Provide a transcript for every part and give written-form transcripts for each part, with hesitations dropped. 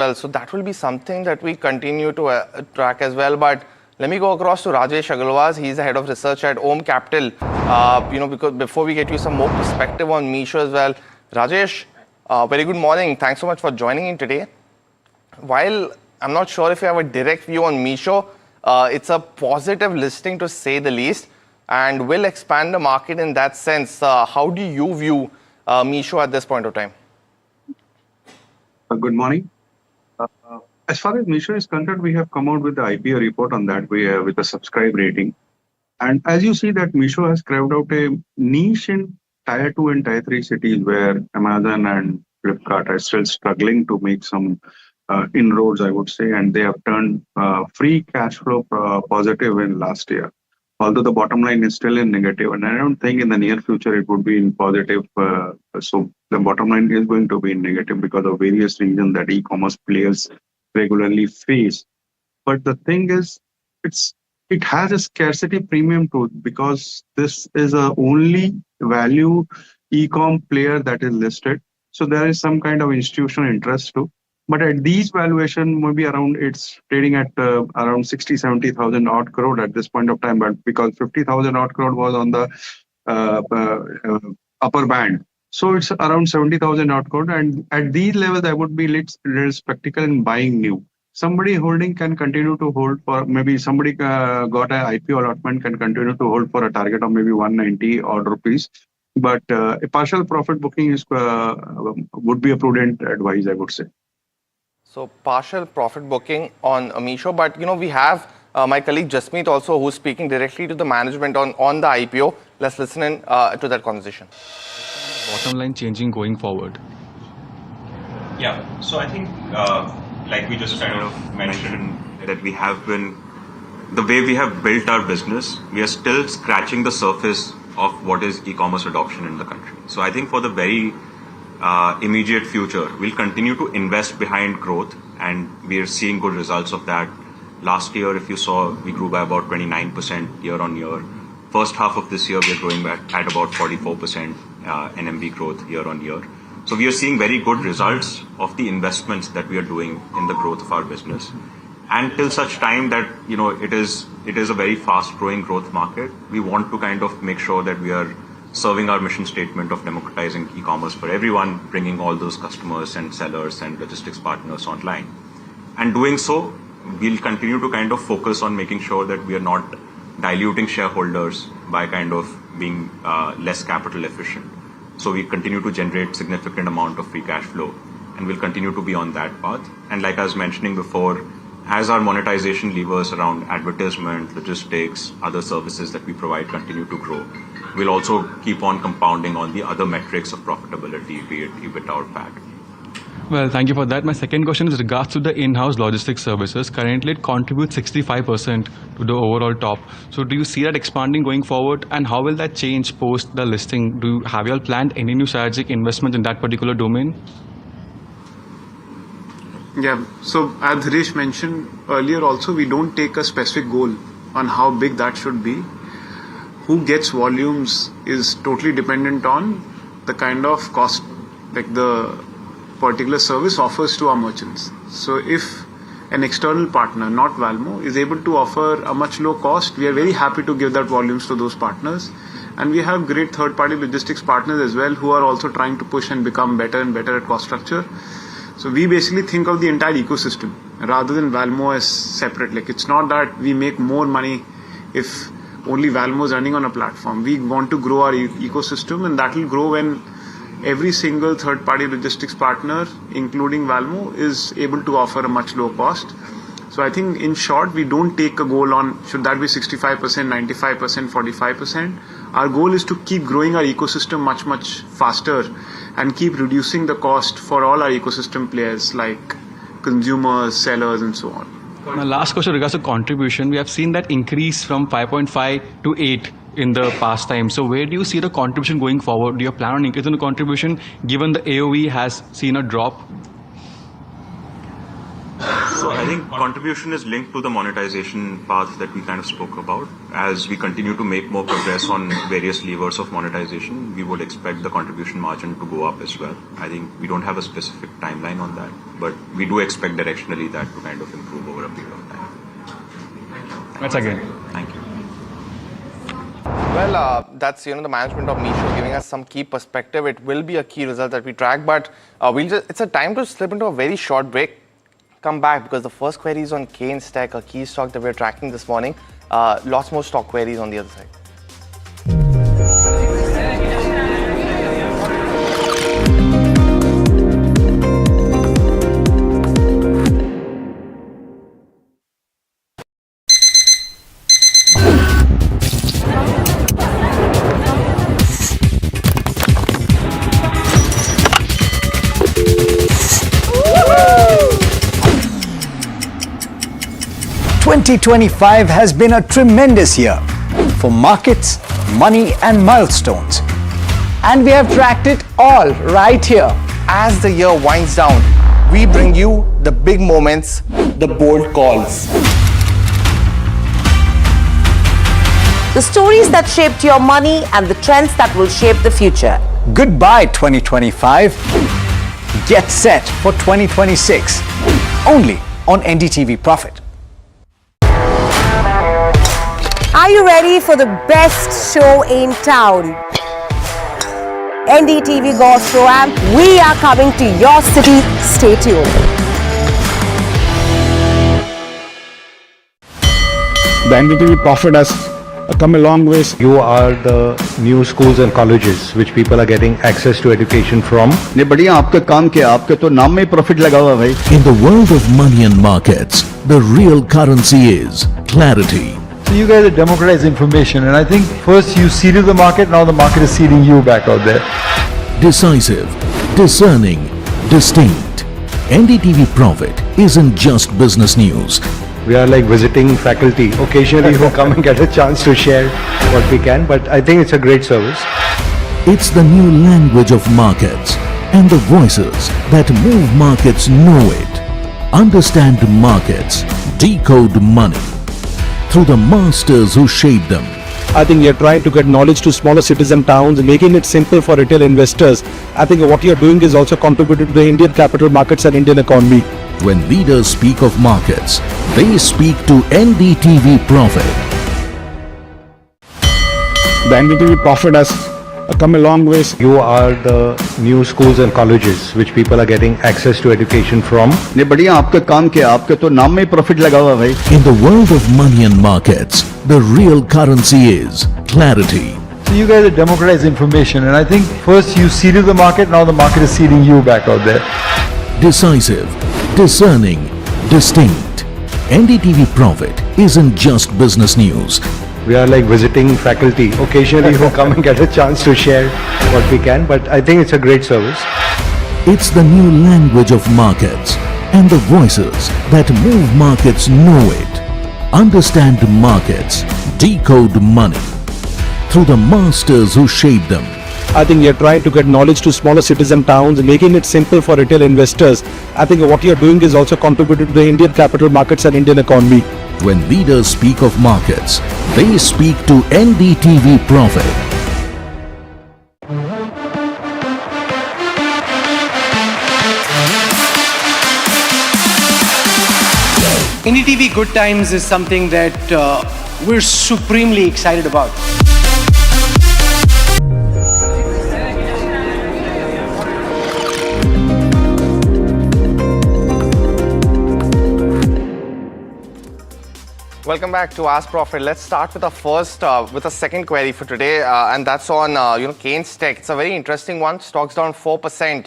well. So that will be something that we continue to track as well. But let me go across to Rajesh Agarwal. He's the head of research at AUM Capital. Because before we get you some more perspective on Meesho as well, Rajesh, very good morning. Thanks so much for joining in today. While I'm not sure if you have a direct view on Meesho, it's a positive listing to say the least, and will expand the market in that sense. How do you view Meesho at this point of time? Good morning. As far as Meesho is concerned, we have come out with the IPO report on that with a subscribe rating. And as you see that Meesho has carved out a niche in Tier 2 and Tier 3 cities where Amazon and Flipkart are still struggling to make some inroads, I would say, and they have turned free cash flow positive in last year. Although the bottom line is still in negative, and I don't think in the near future it would be in positive. So the bottom line is going to be in negative because of various reasons that e-commerce players regularly face. But the thing is, it has a scarcity premium to it because this is a only value e-com player that is listed. So there is some kind of institutional interest too. But at these valuation, maybe it's trading at around 60,000-70,000 odd crore at this point of time. But because 50,000 odd crore was on the upper band, so it's around 70,000 odd crore. And at these levels, I would be little skeptical in buying new. Somebody holding can continue to hold for maybe somebody got an IPO allotment can continue to hold for a target of maybe 190 odd rupees. But a partial profit booking is would be a prudent advice, I would say. So partial profit booking on Meesho, but we have my colleague Jasmeet also, who's speaking directly to the management on the IPO. Let's listen in to that conversation. Bottom line changing going forward. Yeah, so I think like we just kind of mentioned that we have been, the way we have built our business, we are still scratching the surface of what is e-commerce adoption in the country. So I think for the very immediate future, we'll continue to invest behind growth, and we are seeing good results of that. Last year, if you saw, we grew by about 29% year on year. First half of this year, we are growing at about 44% NMV growth year on year. So we are seeing very good results of the investments that we are doing in the growth of our business. And till such time that it is a very fast growing growth market, we want to kind of make sure that we are serving our mission statement of democratizing e-commerce for everyone, bringing all those customers and sellers and logistics partners online. And doing so, we'll continue to kind of focus on making sure that we are not diluting shareholders by kind of being less capital efficient. So we continue to generate significant amount of free cash flow, and we'll continue to be on that path. And like I was mentioning before, as our monetization levers around advertisement, logistics, other services that we provide continue to grow, we'll also keep on compounding on the other metrics of profitability, be it EBITDA or PAT. Well, thank you for that. My second question is regards to the in-house logistics services. Currently, it contributes 65% to the overall top. So do you see that expanding going forward, and how will that change post the listing? Have you all planned any new strategic investment in that particular domain? Yeah, so as Harish mentioned earlier also, we don't take a specific goal on how big that should be. Who gets volumes is totally dependent on the kind of cost, like the particular service offers to our merchants. So if an external partner, not Valmo, is able to offer a much low cost, we are very happy to give that volumes to those partners. And we have great third-party logistics partners as well who are also trying to push and become better and better at cost structure. So we basically think of the entire ecosystem rather than Valmo as separate. Like, it's not that we make more money if only Valmo is running on a platform. We want to grow our ecosystem, and that will grow when every single third-party logistics partner, including Valmo, is able to offer a much lower cost. So I think in short, we don't take a goal on should that be 65%, 95%, 45%. Our goal is to keep growing our ecosystem much, much faster and keep reducing the cost for all our ecosystem players like consumers, sellers, and so on. My last question regards to contribution. We have seen that increase from 5.5 to 8 in the past time. So where do you see the contribution going forward? Do you plan on increasing the contribution given the AOV has seen a drop? So I think contribution is linked to the monetization path that we kind of spoke about. As we continue to make more progress on various levers of monetization, we would expect the contribution margin to go up as well. I think we don't have a specific timeline on that, but we do expect directionally that to kind of improve over a period of time. That's again. Thank you. Well, that's the management of Meesho giving us some key perspective. It will be a key result that we track, but it's a time to slip into a very short break. Come back because the first query is on Kaynes Tech, a key stock that we're tracking this morning. Lots more stock queries on the other side. 2025 has been a tremendous year for markets, money and milestones. And we have tracked it all right here. As the year winds down, we bring you the big moments, the bold calls. The stories that shaped your money and the trends that will shape the future. Goodbye 2025. Get set for 2026. Only on NDTV Profit. Are you ready for the best show in town? NDTV Golf Pro-Am, we are coming to your city. Stay tuned. The NDTV Profit has come a long ways. You are the new schools and colleges which people are getting access to education from. ने बढ़िया आपका काम किया, आपके तो नाम में profit लगा हुआ भाई. In the world of money and markets, the real currency is clarity. So you guys democratize information, and I think first you seeded the market, now the market is seeding you back out there. Decisive, discerning, distinct. NDTV Profit isn't just business news. We are like visiting faculty. Occasionally who come and get a chance to share what we can, but I think it's a great service. It's the new language of markets, and the voices that move markets know it. Understand markets, decode money through the masters who shape them. I think you're trying to get knowledge to smaller cities and towns, making it simple for retail investors. I think what you're doing is also contributing to the Indian capital markets and Indian economy. When leaders speak of markets, they speak to NDTV Profit. The NDTV Profit has come a long ways. You are the new schools and colleges which people are getting access to education from. ने बढ़िया आपका काम किया, आपके तो नाम में profit लगा हुआ भाई. In the world of money and markets, the real currency is clarity. So you guys democratize information, and I think first you seeded the market, now the market is seeding you back out there. Decisive, discerning, distinct. NDTV Profit isn't just business news. We are like visiting faculty. Occasionally who come and get a chance to share what we can, but I think it's a great service. It's the new language of markets, and the voices that move markets know it. Understand markets, decode money through the masters who shape them. I think you're trying to get knowledge to smaller cities and towns, making it simple for retail investors. I think what you're doing is also contributing to the Indian capital markets and Indian economy. When leaders speak of markets, they speak to NDTV Profit. NDTV Good Times is something that we're supremely excited about. Welcome back to Ask Profit. Let's start with a second query for today, and that's on Kaynes Tech. It's a very interesting one. Stocks down 4%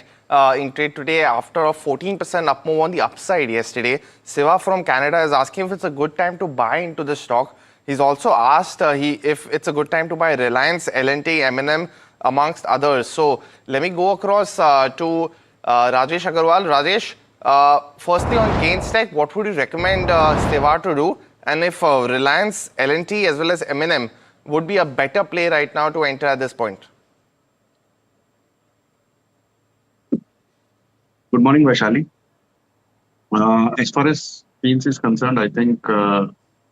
in trade today after a 14% up move on the upside yesterday. Siva from Canada is asking if it's a good time to buy into the stock. He's also asked if it's a good time to buy Reliance, L&T, M&M, amongst others. So let me go across to Rajesh Agarwal. Rajesh, firstly on Kaynes Tech, what would you recommend Siva to do? And if Reliance, L&T as well as M&M would be a better play right now to enter at this point? Good morning, Vaishali. As far as Keynes is concerned, I think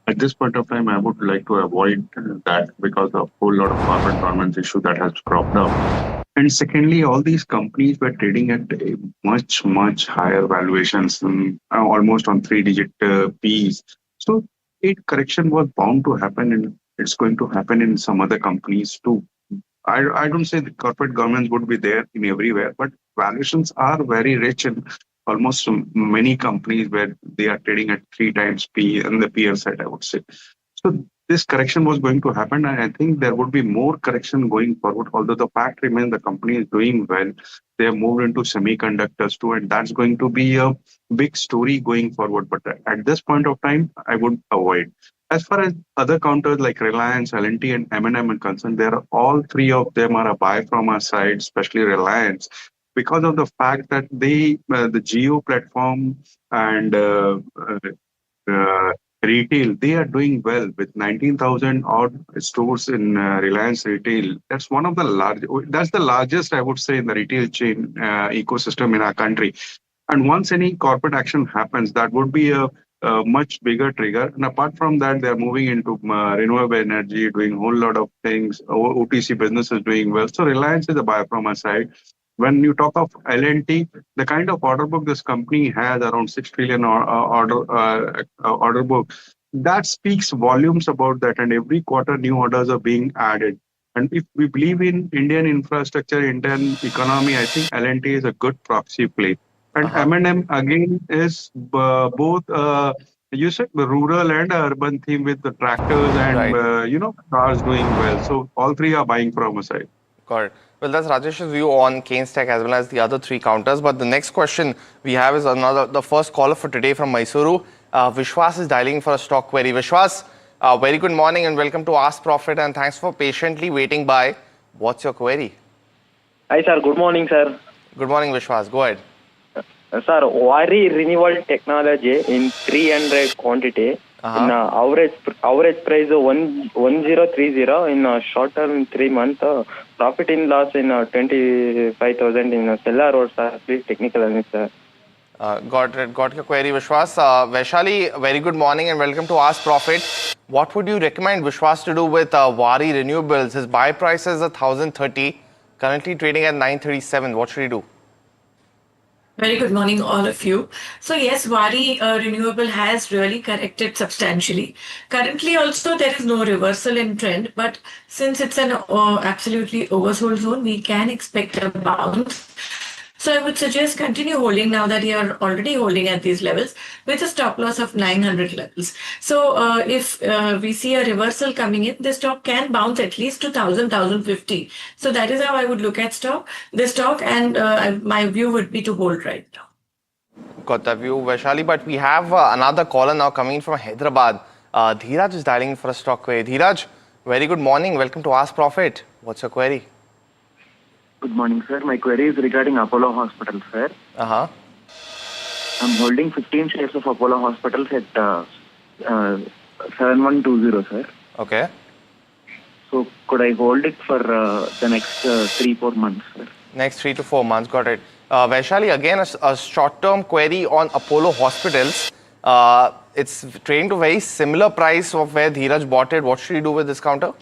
at this point of time, I would like to avoid that because of a whole lot of corporate governance issue that has cropped up. And secondly, all these companies were trading at a much, much higher valuations, almost on three-digit Ps. So a correction was bound to happen, and it's going to happen in some other companies too. I don't say the corporate governance would be there in everywhere, but valuations are very rich in almost many companies where they are trading at 3 times P and the peer side, I would say. So this correction was going to happen, and I think there would be more correction going forward. Although the fact remains the company is doing well, they have moved into semiconductors too, and that's going to be a big story going forward. But at this point of time, I would avoid. As far as other counters like Reliance, L&T, and M&M are concerned, there are all three of them are a buy from our side, especially Reliance, because of the fact that they, the Geo platform and retail, they are doing well with 19,000 odd stores in Reliance Retail. That's one of the that's the largest, I would say, in the retail chain ecosystem in our country. And once any corporate action happens, that would be a much bigger trigger. And apart from that, they're moving into renewable energy, doing a whole lot of things. OTC business is doing well. So Reliance is a buyer from our side. When you talk of L&T, the kind of order book this company has, around 6 trillion order book, that speaks volumes about that. And every quarter, new orders are being added. And if we believe in Indian infrastructure, Indian economy, I think L&T is a good proxy play. And M&M again is both, you said rural and urban theme with the tractors and, cars doing well. So all three are buying from a side. Got it. Well, that's Rajesh's view on Kaynes Tech as well as the other three counters. But the next question we have is the first caller for today from Mysuru. Vishwas is dialing for a stock query. Vishwas, very good morning and welcome to Ask Profit, and thanks for patiently waiting by. What's your query? Hi, sir. Good morning, sir. Good morning, Vishwas. Go ahead. Sir, Wari Renewable Technology in 300 quantity. In average price 1030 in short term 3 months. Profit in loss in 25,000 in seller or sir. Please technical analysis, sir. Got it. Got your query, Vishwas. Vaishali, very good morning and welcome to Ask Profit. What would you recommend Vishwas to do with Wari Renewables? His buy price is 1,030, currently trading at 937. What should he do? Very good morning, all of you. So yes, Wari Renewable has really corrected substantially. Currently also there is no reversal in trend, but since it's an absolutely oversold zone, we can expect a bounce. So I would suggest continue holding now that you are already holding at these levels with a stop loss of 900 levels. So if we see a reversal coming in, the stock can bounce at least to 1,000, 1,050. So that is how I would look at the stock, and my view would be to hold right now. Got that view, Vaishali. But we have another caller now coming in from Hyderabad. Dhiraj is dialing for a stock query. Dhiraj, very good morning. Welcome to Ask Profit. What's your query? Good morning, sir. My query is regarding Apollo Hospitals, sir. I'm holding 15 shares of Apollo Hospitals at 7120, sir. Okay. So could I hold it for the next 3-4 months, sir? Next 3 to 4 months, got it. Vaishali, again, a short-term query on Apollo Hospitals. It's trading to very similar price of where Dhiraj bought it. What should he do with this counter?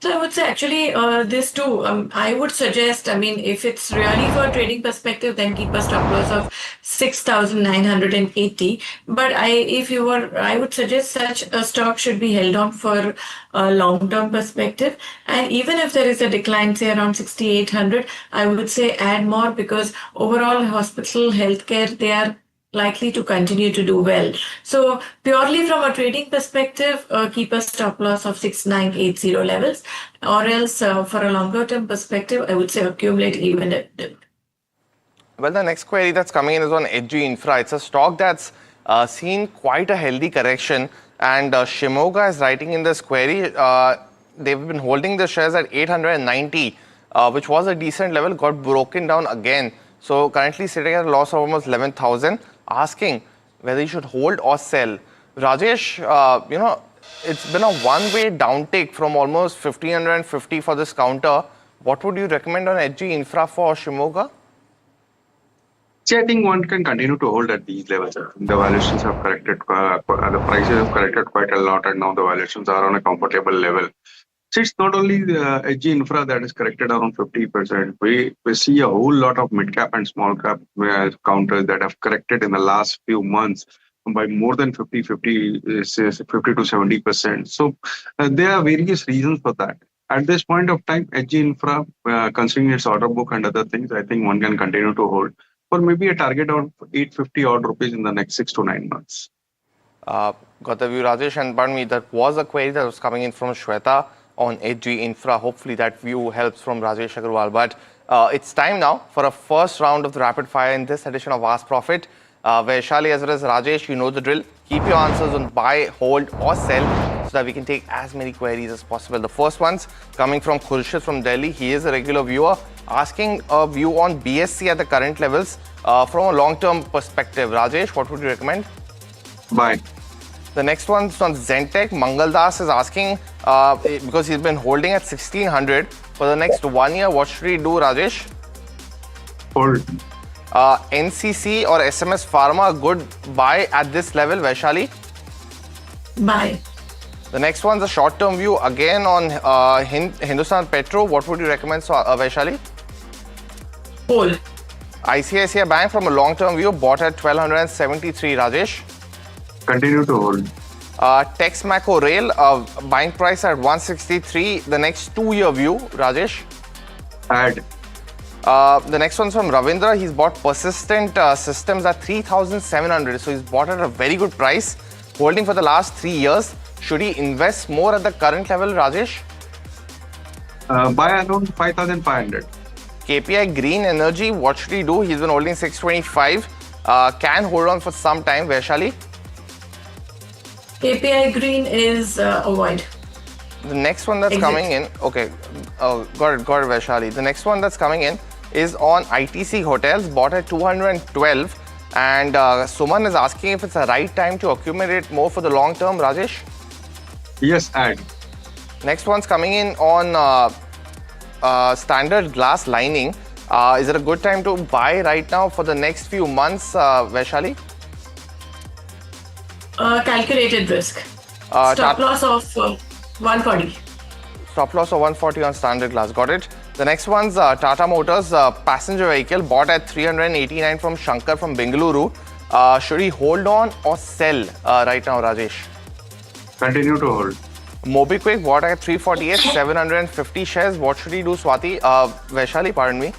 So I would say actually this too, I would suggest, if it's really for trading perspective, then keep a stop loss of 6,980. But I would suggest such a stock should be held on for a long-term perspective. And even if there is a decline, say around 6,800, I would say add more, because overall hospital healthcare, they are likely to continue to do well. So purely from a trading perspective, keep a stop loss of 6,980 levels, or else for a longer term perspective, I would say accumulate even at dip. Well, the next query that's coming in is on HG Infra. It's a stock that's seen quite a healthy correction, and Shimoga is writing in this query. They've been holding the shares at 890, which was a decent level, got broken down again. So currently sitting at a loss of almost 11,000. Asking whether you should hold or sell. Rajesh, it's been a one-way downtick from almost 1,550 for this counter. What would you recommend on HG Infra for Shimoga? See, I think one can continue to hold at these levels. The valuations have corrected, the prices have corrected quite a lot, and now the valuations are on a comfortable level. So it's not only the HG Infra that is corrected around 50%. We see a whole lot of mid cap and small cap counters that have corrected in the last few months by more than 50 to 70%. So there are various reasons for that. At this point of time, HG Infra, considering its order book and other things, I think one can continue to hold for maybe a target of 850 odd rupees in the next 6 to 9 months. Got the view, Rajesh, and pardon me, that was a query that was coming in from Shweta on HG Infra. Hopefully that view helps from Rajesh Agarwal. But it's time now for a first round of the rapid fire in this edition of Ask Profit. Vaishali as well as Rajesh, you know the drill. Keep your answers on buy, hold or sell so that we can take as many queries as possible. The first one's coming from Khurshid from Delhi. He is a regular viewer asking a view on BSC at the current levels from a long-term perspective. Rajesh, what would you recommend? Buy. The next one's on Zentech. Mangaldas is asking, because he's been holding at 1600 for the next 1 year, what should he do, Rajesh? Hold. NCC or SMS Pharma, good buy at this level, Vaishali? Buy. The next one's a short-term view again on Hindustan Petro. What would you recommend, Vaishali? Hold. ICICI Bank from a long-term view, bought at 1273, Rajesh? Continue to hold. Texmaco Rail, buying price at 163. The next 2-year view, Rajesh? Add. The next one's from Ravindra. He's bought Persistent Systems at 3,700. So he's bought at a very good price, holding for the last 3 years. Should he invest more at the current level, Rajesh? Buy around 5,500. KPI Green Energy, what should he do? He's been holding 625. Can hold on for some time, Vaishali? KPI Green is avoid. The next one that's coming in, okay, got it, Vaishali. The next one that's coming in is on ITC Hotels, bought at 212. And Suman is asking if it's the right time to accumulate more for the long term, Rajesh? Yes, add. Next one's coming in on Standard Glass Lining. Is it a good time to buy right now for the next few months, Vaishali? Calculated risk. Stop loss of 140. Stop loss of 140 on Standard Glass. Got it. The next one's Tata Motors passenger vehicle, bought at 389 from Shankar from Bengaluru. Should he hold on or sell right now, Rajesh? Continue to hold. MobiKwik bought at 348, 750 shares. What should he do, Swati? Vaishali, pardon me.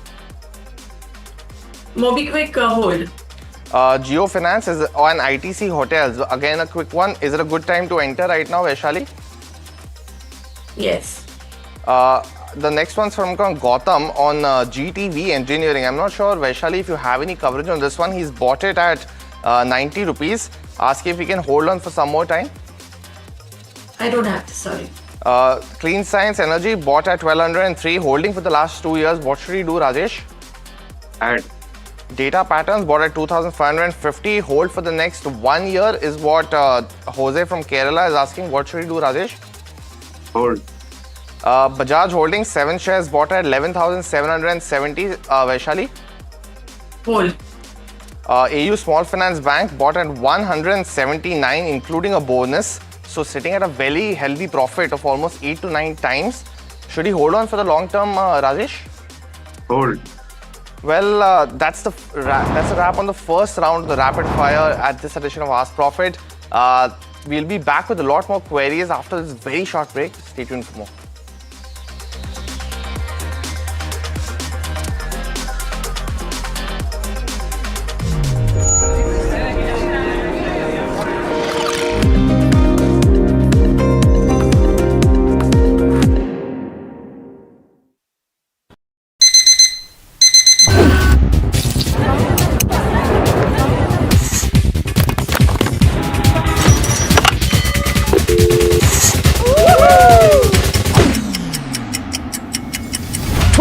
MobiKwik hold. Geo Finance is on ITC Hotels. Again, a quick one. Is it a good time to enter right now, Vaishali? Yes. The next one's from Gautam on GTV Engineering. I'm not sure, Vaishali, if you have any coverage on this one. He's bought it at 90 rupees. Ask if he can hold on for some more time. I don't have this, sorry. Clean Science Energy bought at 1203, holding for the last 2 years. What should he do, Rajesh? Add. Data Patterns bought at 2550, hold for the next 1 year is what Jose from Kerala is asking. What should he do, Rajesh? Hold. Bajaj Holding 7 shares bought at 11,770. Vaishali? Hold. AU Small Finance Bank bought at 179, including a bonus. So sitting at a very healthy profit of almost 8 to 9 times. Should he hold on for the long term, Rajesh? Hold. Well, that's a wrap on the first round of the rapid fire at this edition of Ask Profit. We'll be back with a lot more queries after this very short break. Stay tuned for more.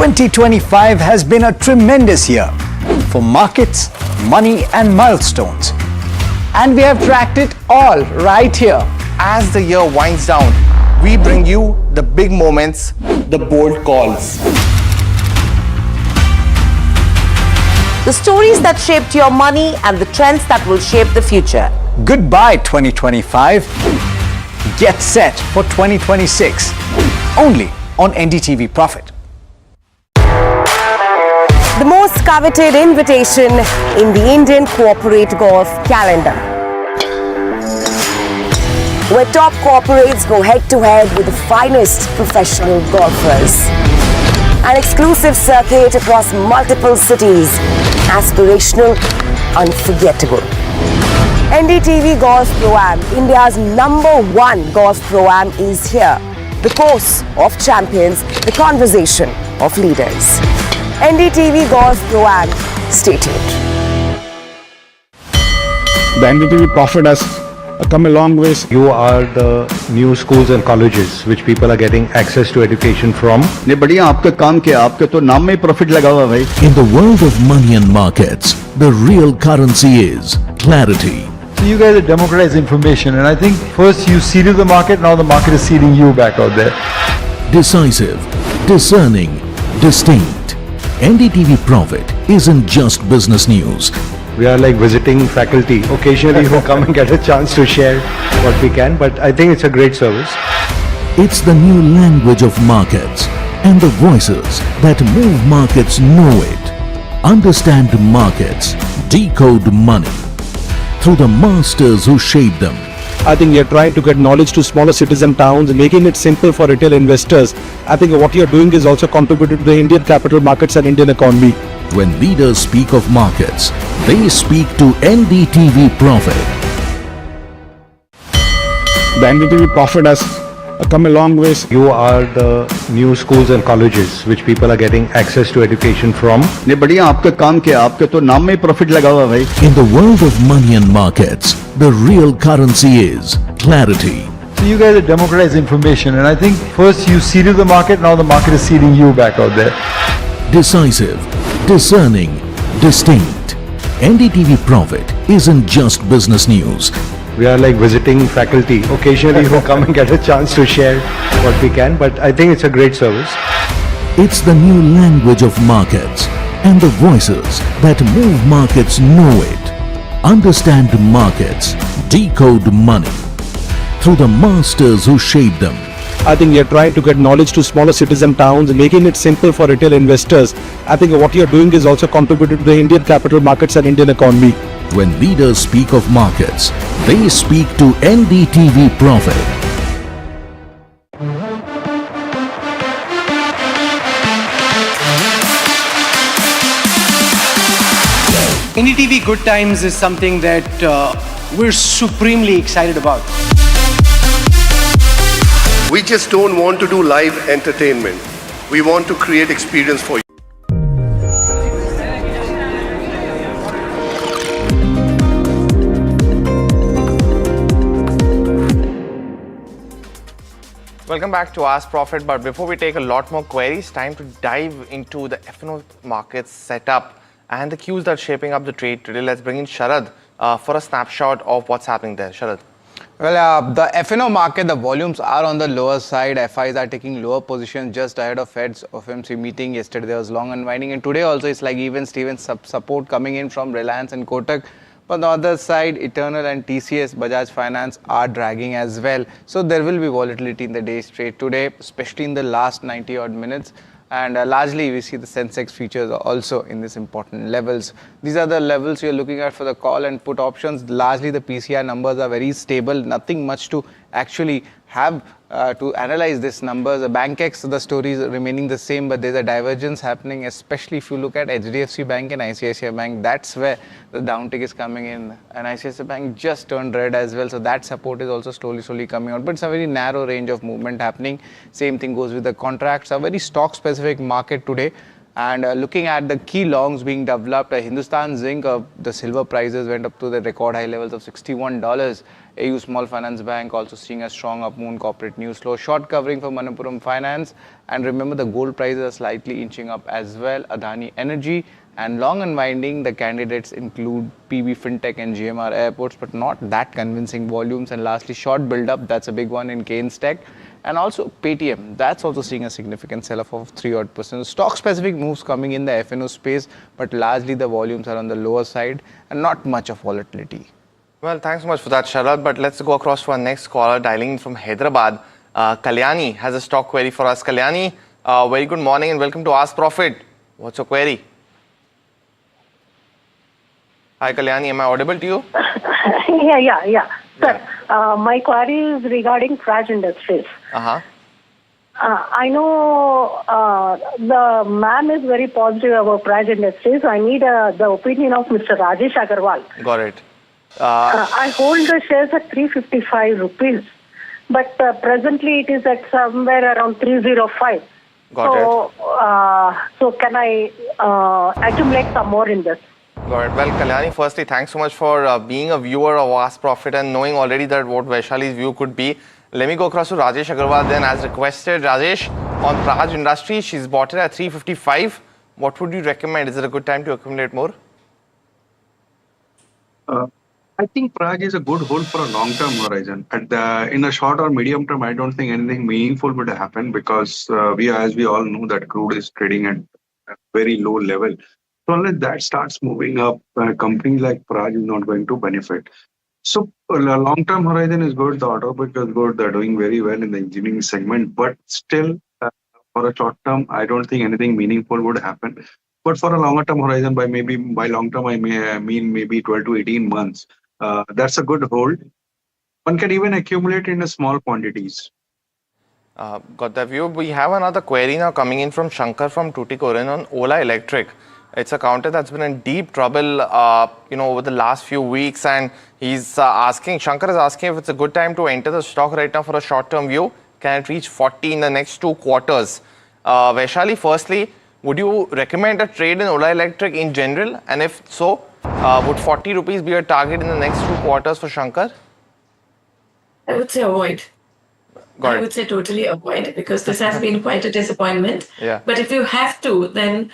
...2025 has been a tremendous year for markets, money and milestones. And we have tracked it all right here. As the year winds down, we bring you the big moments, the bold calls. The stories that shaped your money and the trends that will shape the future. Goodbye 2025. Get set for 2026. Only on NDTV Profit. The most coveted invitation in the Indian corporate golf calendar, where top corporates go head-to-head with the finest professional golfers. An exclusive circuit across multiple cities. Aspirational, unforgettable. NDTV Golf Pro-Am, India's #1 golf Pro-Am, is here. The course of champions, the conversation of leaders. NDTV Golf Pro-Am. Stay tuned. The NDTV Profit has come a long ways. You are the new schools and colleges which people are getting access to education from. ने बढ़िया आपका काम किया, आपके तो नाम में profit लगा हुआ भाई. In the world of money and markets, the real currency is clarity. So you guys have democratized information, and I think first you seeded the market, now the market is seeding you back out there. Decisive, discerning, distinct. NDTV Profit isn't just business news. We are like visiting faculty occasionally who come and get a chance to share what we can, but I think it's a great service. It's the new language of markets, and the voices that move markets know it. Understand markets, decode money through the masters who shape them. I think we are trying to get knowledge to smaller cities and towns, making it simple for retail investors. I think what you are doing is also contributing to the Indian capital markets and Indian economy. When leaders speak of markets, they speak to NDTV Profit. The NDTV Profit has come a long ways. You are the new schools and colleges which people are getting access to education from. ने बढ़िया आपका काम किया, आपके तो नाम में profit लगा हुआ भाई. In the world of money and markets, the real currency is clarity. So you guys have democratized information, and I think first you seeded the market, now the market is seeding you back out there. Decisive, discerning, distinct. NDTV Profit isn't just business news. We are like visiting faculty occasionally who come and get a chance to share what we can, but I think it's a great service. It's the new language of markets, and the voices that move markets know it. Understand markets, decode money through the masters who shape them. I think we are trying to get knowledge to smaller cities and towns, making it simple for retail investors. I think what you are doing is also contributing to the Indian capital markets and Indian economy. When leaders speak of markets, they speak to NDTV Profit. NDTV Good Times is something that we're supremely excited about. We just don't want to do live entertainment. We want to create experience for you. Welcome back to Ask Profit, but before we take a lot more queries, time to dive into the F&O markets setup and the cues that are shaping up the trade today. Let's bring in Sharad for a snapshot of what's happening there. Sharad. Well, the F&O market, the volumes are on the lower side. FIs are taking lower positions just ahead of Fed's FOMC meeting. Yesterday there was long unwinding, and today also it's like even Steven support coming in from Reliance and Kotak. But on the other side, Eternal and TCS, Bajaj Finance are dragging as well. So there will be volatility in the day's trade today, especially in the last 90 odd minutes. And largely we see the Sensex features also in these important levels. These are the levels you're looking at for the call and put options. Largely the PCI numbers are very stable, nothing much to actually have to analyze these numbers. The BankX, the story is remaining the same, but there's a divergence happening, especially if you look at HDFC Bank and ICICI Bank. That's where the downtick is coming in, and ICICI Bank just turned red as well, so that support is also slowly coming out, but it's a very narrow range of movement happening. Same thing goes with the contracts. A very stock specific market today. And looking at the key longs being developed, Hindustan Zinc, the silver prices went up to the record high levels of $61. AU Small Finance Bank also seeing a strong up move. Corporate news flow. Short covering for Manappuram Finance. And remember, the gold prices are slightly inching up as well. Adani Energy. And long unwinding, the candidates include PB Fintech and GMR Airports, but not that convincing volumes. And lastly, short build up, that's a big one in Kaynes Tech. And also Paytm, that's also seeing a significant sell-off of 3% Stock-specific moves coming in the FNO space, but largely the volumes are on the lower side and not much of volatility. Well, thanks so much for that, Sharad. But let's go across to our next caller, dialing in from Hyderabad. Kalyani has a stock query for us. Kalyani, very good morning and welcome to Ask Profit. What's your query? Hi, Kalyani. Am I audible to you? Yeah. Sir, my query is regarding Praj Industries. I know the man is very positive about Praj Industries. I need the opinion of Mr. Rajesh Agarwal. Got it. I hold the shares at 355 rupees, but presently it is at somewhere around 305. So can I accumulate some more in this? Got it. Well, Kalyani, firstly, thanks so much for being a viewer of Ask Profit and knowing already that what Vaishali's view could be. Let me go across to Rajesh Agarwal then. As requested, Rajesh, on Praj Industries, she's bought it at 355. What would you recommend? Is it a good time to accumulate more? I think Praj is a good hold for a long-term horizon. In a short or medium term, I don't think anything meaningful would happen because as we all know, that crude is trading at a very low level. So unless that starts moving up, companies like Praj is not going to benefit. So a long-term horizon is good. The order book is good. They're doing very well in the engineering segment. But still, for a short term, I don't think anything meaningful would happen. But for a longer-term horizon, by long term, I mean maybe 12 to 18 months. That's a good hold. One can even accumulate in small quantities. Got that view. We have another query now coming in from Shankar from Tuticorin on Ola Electric. It's a counter that's been in deep trouble, over the last few weeks, and he's asking. Shankar is asking if it's a good time to enter the stock right now for a short-term view. Can it reach 40 in the next 2 quarters? Vaishali, firstly, would you recommend a trade in Ola Electric in general? And if so, would 40 rupees be a target in the next 2 quarters for Shankar? I would say avoid. I would say totally avoid because this has been quite a disappointment. Yeah. But if you have to, then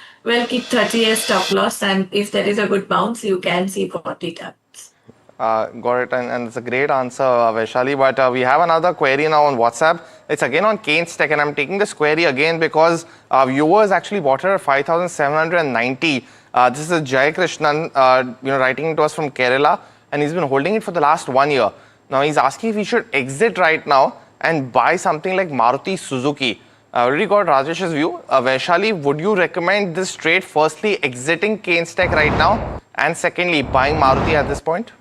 keep 30 as stop loss, and if there is a good bounce, you can see 40 targets. Got it, and it's a great answer, Vaishali. But we have another query now on WhatsApp. It's again on Kaynes Tech, and I'm taking this query again because viewers actually bought it at 5,790. This is Jay Krishnan, writing to us from Kerala, and he's been holding it for the last 1 year. Now he's asking if we should exit right now and buy something like Maruti Suzuki. I already got Rajesh's view. Vaishali, would you recommend this trade? Firstly, exiting Kaynes Tech right now, and secondly, buying Maruti at this point?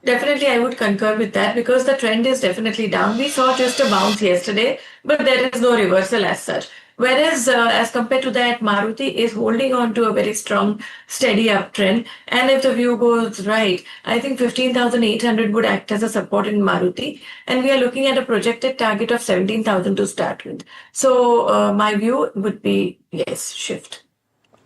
Definitely, I would concur with that because the trend is definitely down. We saw just a bounce yesterday, but there is no reversal as such. Whereas, as compared to that, Maruti is holding on to a very strong, steady uptrend. And if the view goes right, I think 15,800 would act as a support in Maruti. And we are looking at a projected target of 17,000 to start with. So, my view would be, yes, shift.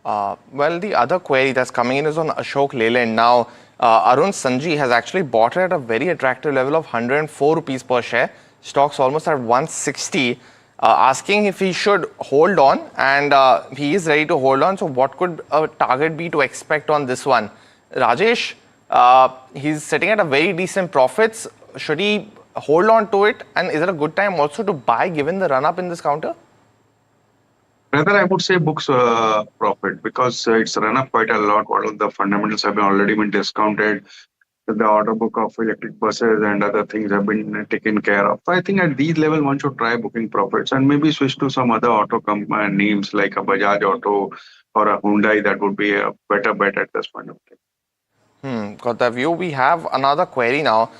Well, the other query that's coming in is on Ashok Leyland. Now, Arun Sanji has actually bought it at a very attractive level of 104 rupees per share. Stock's almost at 160. Asking if he should hold on, and he is ready to hold on. So what could a target be to expect on this one? Rajesh, he's sitting at a very decent profits. Should he hold on to it? And is it a good time also to buy given the run-up in this counter? Rather, I would say books profit because it's run up quite a lot. All of the fundamentals have already been discounted. The order book of electric buses and other things have been taken care of. So I think at these levels, one should try booking profits and maybe switch to some other auto names like a Bajaj Auto or a Hyundai. That would be a better bet at this point of time. Got that view. We have another query now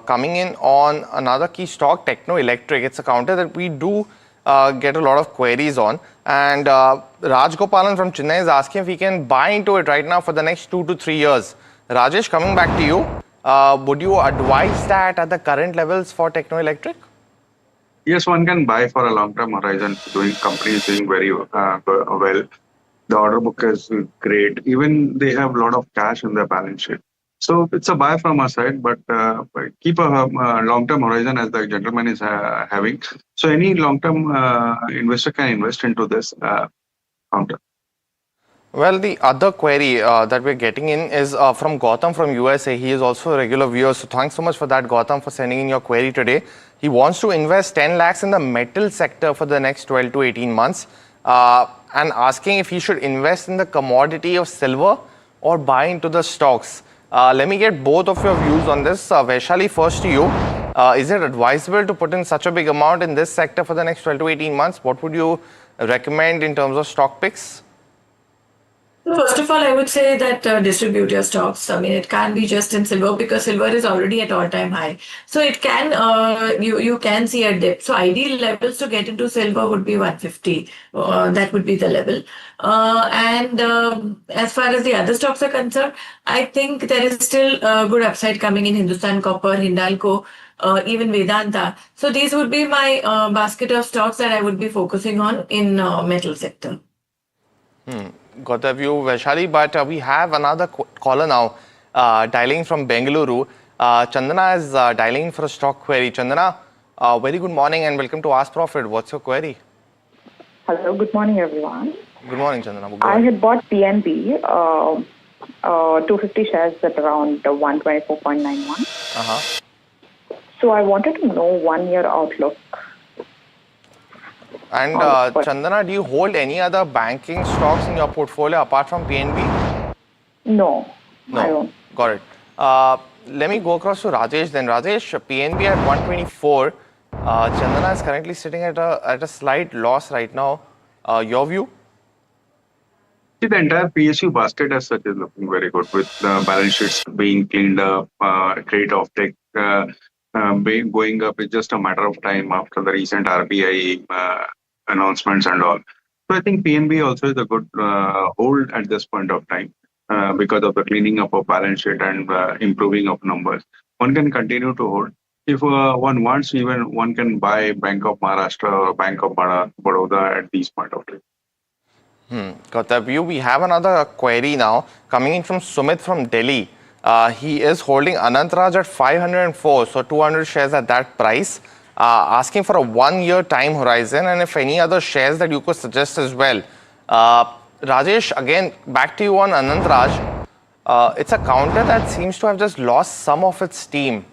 coming in on another key stock, Techno Electric. It's a counter that we do get a lot of queries on. And Raj Gopalan from Chennai is asking if we can buy into it right now for the next 2 to 3 years. Rajesh, coming back to you, would you advise that at the current levels for Techno Electric? Yes, one can buy for a long-term horizon. Companies doing very well. The order book is great. Even they have a lot of cash in their balance sheet. So it's a buy from our side, but keep a long-term horizon as the gentleman is having. So any long-term investor can invest into this counter. Well, the other query that we're getting in is from Gautam from USA. He is also a regular viewer. So thanks so much for that, Gautam, for sending in your query today. He wants to invest 10 lakhs in the metal sector for the next 12 to 18 months and asking if he should invest in the commodity of silver or buy into the stocks. Let me get both of your views on this. Vaishali, first to you. Is it advisable to put in such a big amount in this sector for the next 12 to 18 months? What would you recommend in terms of stock picks? First of all, I would say that distribute your stocks. I mean, it can't be just in silver because silver is already at all-time high. So it can, you can see a dip. So ideal levels to get into silver would be 150. That would be the level. As far as the other stocks are concerned, I think there is still a good upside coming in Hindustan Copper, Hindalco, even Vedanta. So these would be my basket of stocks that I would be focusing on in metal sector. Got the view, Vaishali, but we have another caller now dialing from Bengaluru. Chandana is dialing for a stock query. Chandana, very good morning and welcome to Ask Profit. What's your query? Hello, good morning everyone. Good morning, Chandana. I had bought PNB, 250 shares at around 124.91. So I wanted to know 1 year outlook. And Chandana, do you hold any other banking stocks in your portfolio apart from PNB? No, I don't. Got it. Let me go across to Rajesh then. Rajesh, PNB at 124. Chandana is currently sitting at a slight loss right now. Your view? See, the entire PSU basket as such is looking very good with the balance sheets being cleaned up, trade offtake going up. It's just a matter of time after the recent RBI announcements and all. So I think PNB also is a good hold at this point of time because of the cleaning up of balance sheet and improving of numbers. One can continue to hold. If one wants, even one can buy Bank of Maharashtra or Bank of Baroda at this point of time. Got that view. We have another query now coming in from Sumit from Delhi. He is holding Anantraj at 504, so 200 shares at that price. Asking for a 1 year time horizon and if any other shares that you could suggest as well. Rajesh, again, back to you on Anantraj. It's a counter that seems to have just lost some of its steam.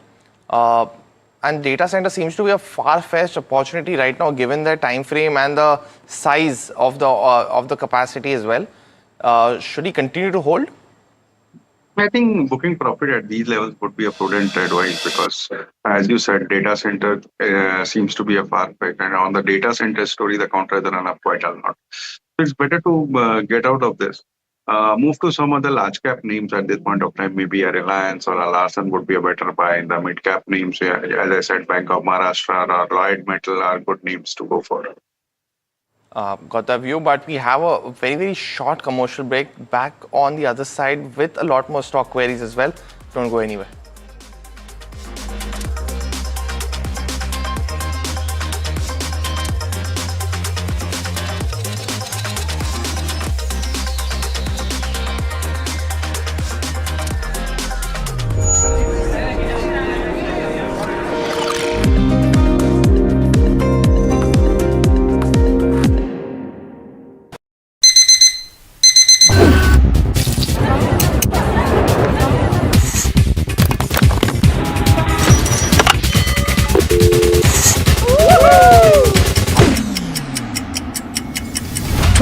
And data center seems to be a far-fetched opportunity right now, given their time frame and the size of the capacity as well. Should he continue to hold? I think booking profit at these levels would be a prudent advice because, as you said, data center seems to be a far-fetched, and on the data center story, the counter has run up quite a lot. So it's better to get out of this. Move to some other large cap names at this point of time. Maybe a Reliance or a Larsen would be a better buy. In the mid cap names, as I said, Bank of Maharashtra or Lloyd Metal are good names to go for. Got that view, but we have a very, very short commercial break back on the other side with a lot more stock queries as well. Don't go anywhere.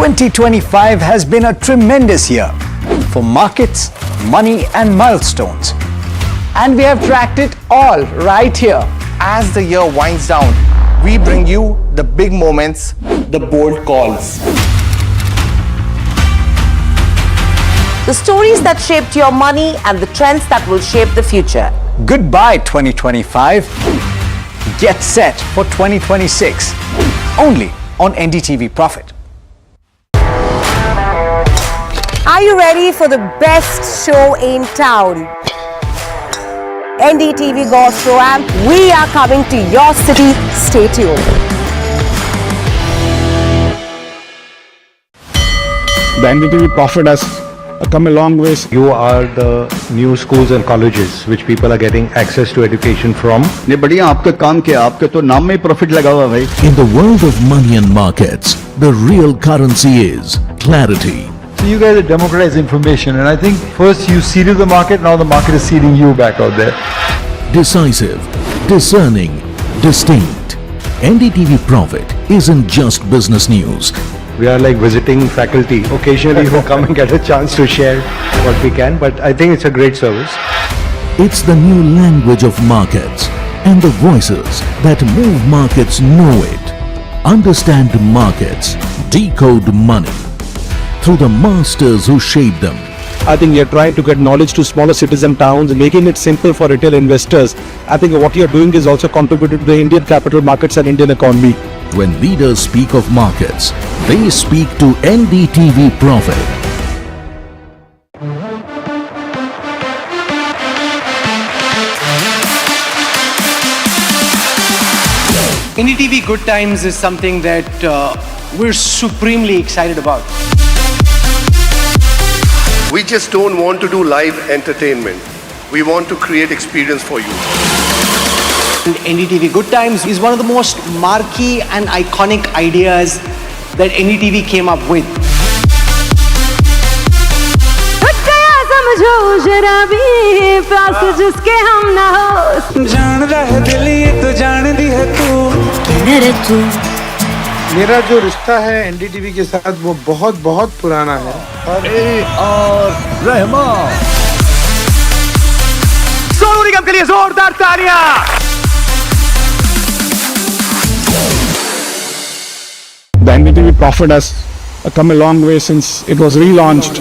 ...2025 has been a tremendous year for markets, money and milestones. And we have tracked it all right here. As the year winds down, we bring you the big moments, the bold calls. The stories that shaped your money and the trends that will shape the future. Goodbye 2025. Get set for 2026. Only on NDTV Profit. Are you ready for the best show in town? NDTV Golf Pro-Am, we are coming to your city. Stay tuned. The NDTV Profit has come a long way. You are the new schools and colleges which people are getting access to education from. ने बढ़िया आपका काम किया, आपके तो नाम में profit लगा हुआ भाई. In the world of money and markets, the real currency is clarity. So you guys democratize information, and I think first you seeded the market, now the market is seeding you back out there. Decisive, discerning, distinct. NDTV Profit isn't just business news. We are like visiting faculty occasionally who come and get a chance to share what we can, but I think it's a great service. It's the new language of markets, and the voices that move markets know it. Understand markets, decode money through the masters who shape them. I think you're trying to get knowledge to smaller cities and towns, making it simple for retail investors. I think what you're doing is also contributing to the Indian capital markets and Indian economy. When leaders speak of markets, they speak to NDTV Profit. NDTV Good Times is something that we're supremely excited about. We just don't want to do live entertainment. We want to create experience for you. And NDTV Good Times is one of the most marquee and iconic ideas that NDTV came up with. मेरा जो रिश्ता है NDTV के साथ वो बहुत बहुत पुराना है। सोनू निगम के लिए जोरदार तालियां। The NDTV Profit has come a long way since it was relaunched.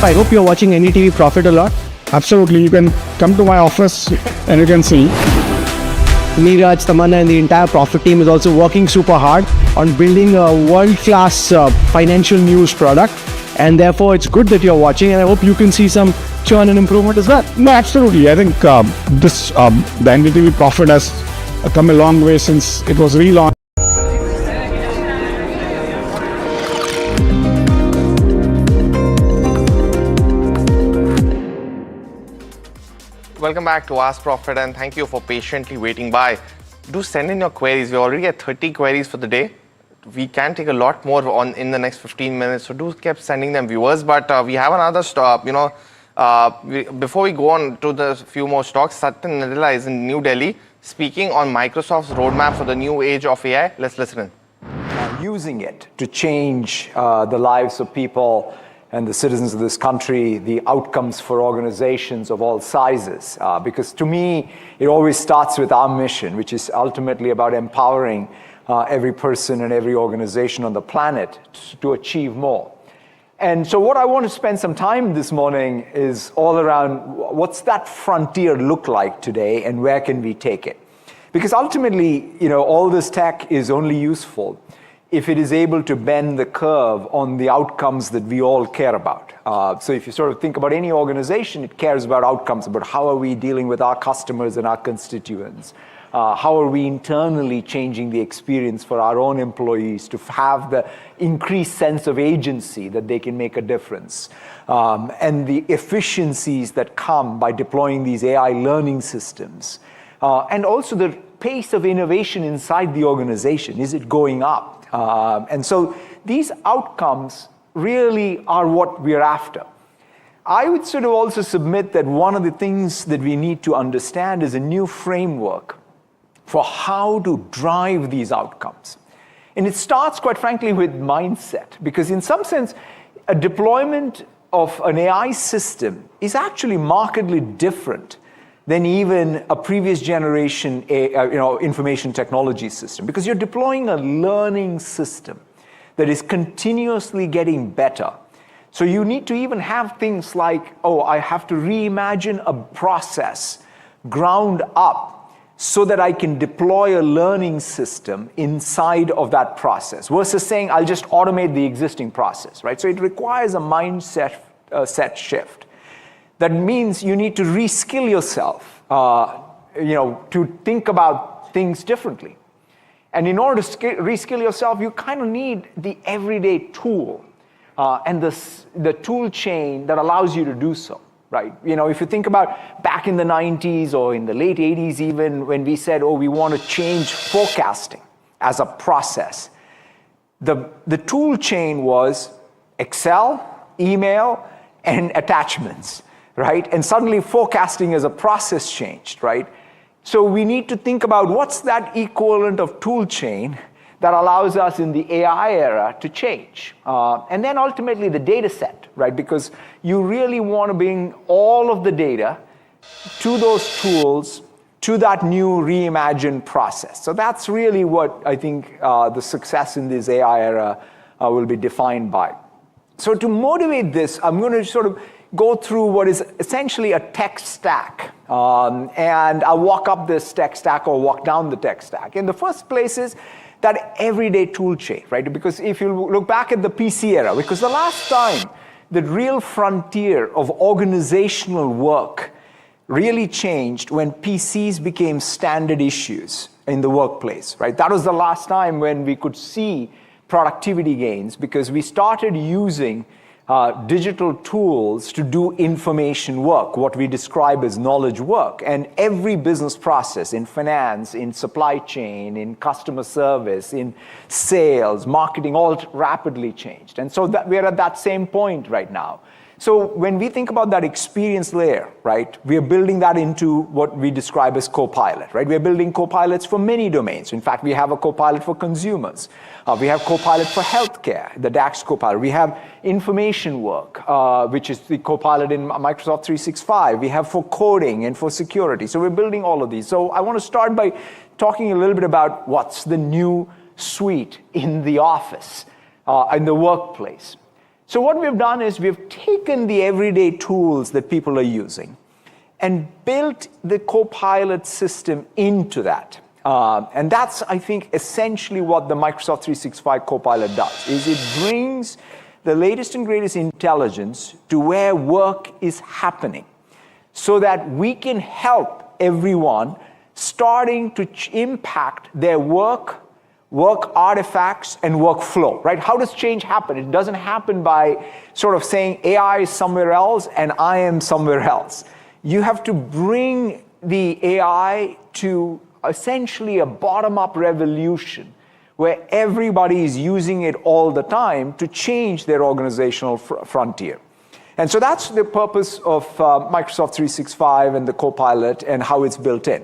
I hope you're watching NDTV Profit a lot. Absolutely, you can come to my office and you can see. Neeraj, Tamanna and the entire Profit team is also working super hard on building a world-class financial news product, and therefore it's good that you're watching, and I hope you can see some churn and improvement as well. No, absolutely. I think the NDTV Profit has come a long way since it was relaunched. Welcome back to Ask Profit, and thank you for patiently waiting by. Do send in your queries. We're already at 30 queries for the day. We can take a lot more on in the next 15 minutes, so do keep sending them, viewers. But we have another stop. Before we go on to the few more stocks, Satya Nadella is in New Delhi speaking on Microsoft's roadmap for the new age of AI. Let's listen in. Using it to change the lives of people and the citizens of this country, the outcomes for organizations of all sizes. Because to me, it always starts with our mission, which is ultimately about empowering every person and every organization on the planet to achieve more. And so what I want to spend some time this morning is all around what's that frontier look like today and where can we take it? Because ultimately, all this tech is only useful if it is able to bend the curve on the outcomes that we all care about. So if you sort of think about any organization, it cares about outcomes, about how are we dealing with our customers and our constituents? How are we internally changing the experience for our own employees to have the increased sense of agency that they can make a difference? And the efficiencies that come by deploying these AI learning systems. And also the pace of innovation inside the organization. Is it going up? And so these outcomes really are what we're after. I would sort of also submit that one of the things that we need to understand is a new framework for how to drive these outcomes. And it starts, quite frankly, with mindset, because in some sense, a deployment of an AI system is actually markedly different than even a previous generation information technology system, because you're deploying a learning system that is continuously getting better. So you need to even have things like, I have to reimagine a process ground up so that I can deploy a learning system inside of that process, versus saying I'll just automate the existing process, right? So it requires a mindset set shift. That means you need to reskill yourself, to think about things differently. And in order to reskill yourself, you kind of need the everyday tool and the tool chain that allows you to do so, right? If you think about back in the 90s or in the late 80s even, when we said, we want to change forecasting as a process, The tool chain was Excel, email, and attachments, right? And suddenly forecasting as a process changed, right? So we need to think about what's that equivalent of tool chain that allows us in the AI era to change. And then ultimately the data set, right? Because you really want to bring all of the data to those tools, to that new reimagined process. So that's really what I think the success in this AI era will be defined by. So to motivate this, I'm going to sort of go through what is essentially a tech stack. And I'll walk up this tech stack or walk down the tech stack. And the first place is that everyday tool chain, right? Because if you look back at the PC era, because the last time the real frontier of organizational work really changed when PCs became standard issues in the workplace, right? That was the last time when we could see productivity gains because we started using digital tools to do information work, what we describe as knowledge work. And every business process in finance, in supply chain, in customer service, in sales, marketing, all rapidly changed. And so that we're at that same point right now. So when we think about that experience layer, right, we are building that into what we describe as Copilot, right? We are building Copilots for many domains. In fact, we have a Copilot for consumers. We have Copilot for healthcare, the DAX Copilot. We have information work, which is the Copilot in Microsoft 365. We have for coding and for security. So we're building all of these. So I want to start by talking a little bit about what's the new suite in the office, in the workplace. So what we've done is we've taken the everyday tools that people are using and built the Copilot system into that. And that's, I think, essentially what the Microsoft 365 Copilot does, is it brings the latest and greatest intelligence to where work is happening so that we can help everyone starting to impact their work artifacts, and workflow, right? How does change happen? It doesn't happen by sort of saying AI is somewhere else and I am somewhere else. You have to bring the AI to essentially a bottom-up revolution where everybody is using it all the time to change their organizational frontier. And so that's the purpose of Microsoft 365 and the Copilot and how it's built in.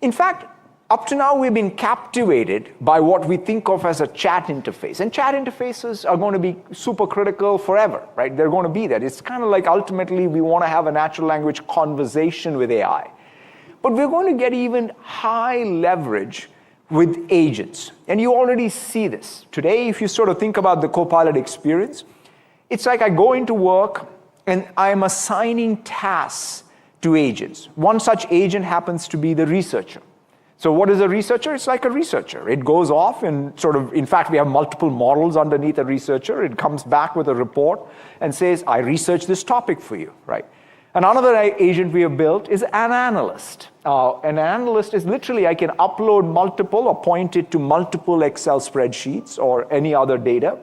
In fact, up to now, we've been captivated by what we think of as a chat interface. And chat interfaces are going to be super critical forever, right? They're going to be there. It's kind of like ultimately we want to have a natural language conversation with AI. But we're going to get even high leverage with agents. And you already see this. Today, if you sort of think about the Copilot experience, it's like I go into work and I'm assigning tasks to agents. One such agent happens to be the researcher. So what is a researcher? It's like a researcher. It goes off and sort of, in fact, we have multiple models underneath a researcher. It comes back with a report and says, I researched this topic for you, right? Another agent we have built is an analyst. An analyst is literally, I can upload multiple or point it to multiple Excel spreadsheets or any other data,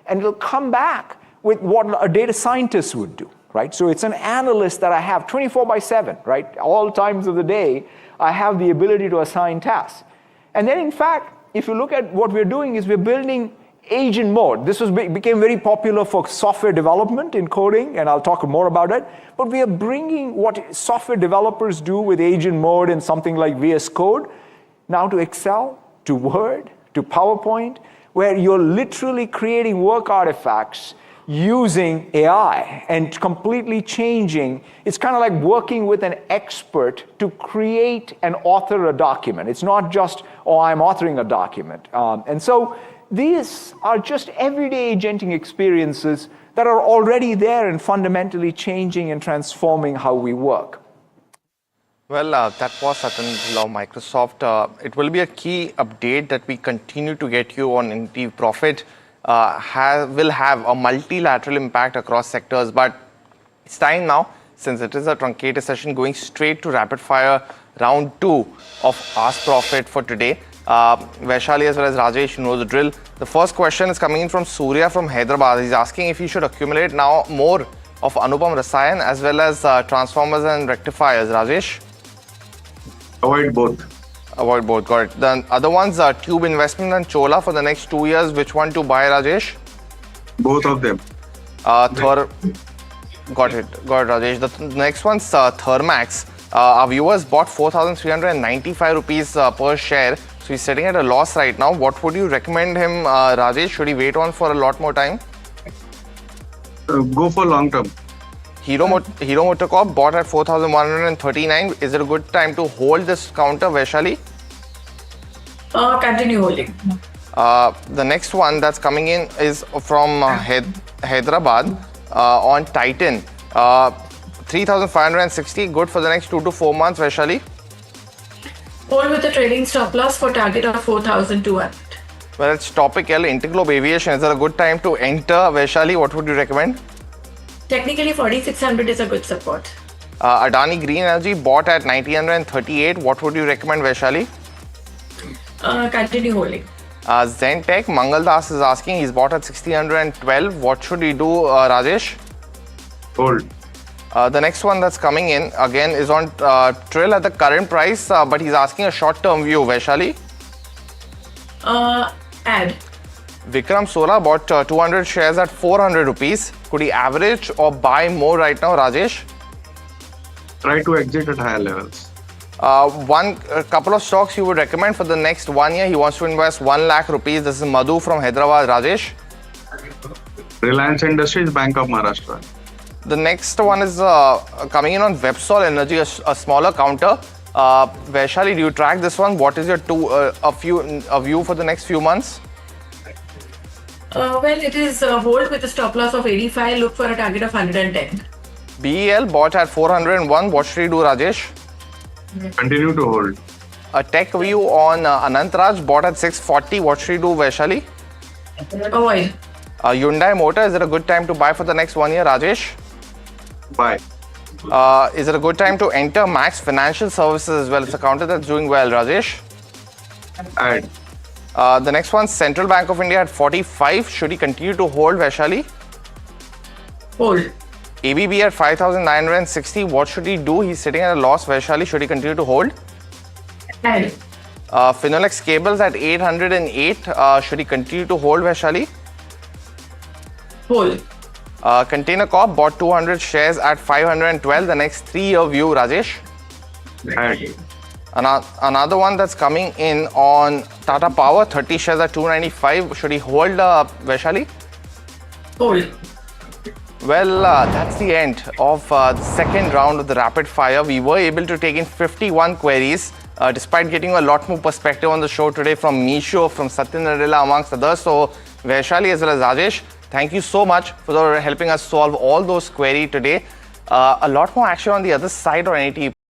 and it'll come back with what a data scientist would do, right? So it's an analyst that I have 24/7, right? All times of the day, I have the ability to assign tasks. And then in fact, if you look at what we're doing is we're building agent mode. This became very popular for software development in coding, and I'll talk more about it. But we are bringing what software developers do with agent mode and something like VS Code now to Excel, to Word, to PowerPoint, where you're literally creating work artifacts using AI and completely changing. It's kind of like working with an expert to create and author a document. It's not just, oh, I'm authoring a document. And so these are just everyday agenting experiences that are already there and fundamentally changing and transforming how we work. Well, that was Satan of Microsoft. It will be a key update that we continue to get you on NDTV Profit. Will have a multilateral impact across sectors, but it's time now, since it is a truncated session, going straight to rapid fire round 2 of Ask Profit for today. Vaishali as well as Rajesh know the drill. The first question is coming in from Surya from Hyderabad. He's asking if he should accumulate now more of Anupam Rasayan as well as transformers and rectifiers. Rajesh? Avoid both. Avoid both, got it. The other ones are Tube Investment and Chola for the next 2 years. Which one to buy, Rajesh? Both of them. Got it, Rajesh. The next one's Thermax. Our viewers bought 4,395 rupees per share. So he's sitting at a loss right now. What would you recommend him, Rajesh? Should he wait on for a lot more time? Go for long term. Hero Motocorp bought at 4,139. Is it a good time to hold this counter, Vaishali? Continue holding. The next one that's coming in is from Hyderabad on Titan. 3,560, good for the next 2 to 4 months, Vaishali? Hold with the trading stop loss for target of 4,200. Well, it's topical. Interglobe Aviation, is there a good time to enter, Vaishali? What would you recommend? Technically, 4,600 is a good support. Adani Green Energy bought at 1,938. What would you recommend, Vaishali? Continue holding. Zen Tech, Mangaldas is asking, he's bought at 1,612. What should he do, Rajesh? Hold. The next one that's coming in again is on Trill at the current price, but he's asking a short-term view. Vaishali? Add. Vikram Sola bought 200 shares at 400 rupees. Could he average or buy more right now, Rajesh? Try to exit at higher levels. A couple of stocks you would recommend for the next 1 year. He wants to invest 1 lakh rupees. This is Madhu from Hyderabad. Rajesh? Reliance Industries, Bank of Maharashtra. The next one is coming in on Websol Energy, a smaller counter. Vaishali, do you track this one? What is your view for the next few months? Well, it is hold with a stop loss of 85. Look for a target of 110. BEL bought at 401. What should we do, Rajesh? Continue to hold. A tech view on Anantraj bought at 640. What should we do, Vaishali? Avoid. Hyundai Motor, is it a good time to buy for the next 1 year, Rajesh? Buy. Is it a good time to enter Max Financial Services as well? It's a counter that's doing well, Rajesh. Add. The next one, Central Bank of India at 45. Should he continue to hold, Vaishali? Hold. ABB at 5,960. What should he do? He's sitting at a loss, Vaishali. Should he continue to hold? Add. Finolex Cables at 808. Should he continue to hold, Vaishali? Hold. Container Corp bought 200 shares at 512. The next 3-year view, Rajesh. Another one that's coming in on Tata Power, 30 shares at 295. Should he hold, Vaishali? Hold. Well, that's the end of the second round of the rapid fire. We were able to take in 51 queries, despite getting a lot more perspective on the show today from Meesho, from Satya Nadella, amongst others. So, Vaishali as well as Rajesh, thank you so much for helping us solve all those queries today. A lot more action on the other side on NDTV.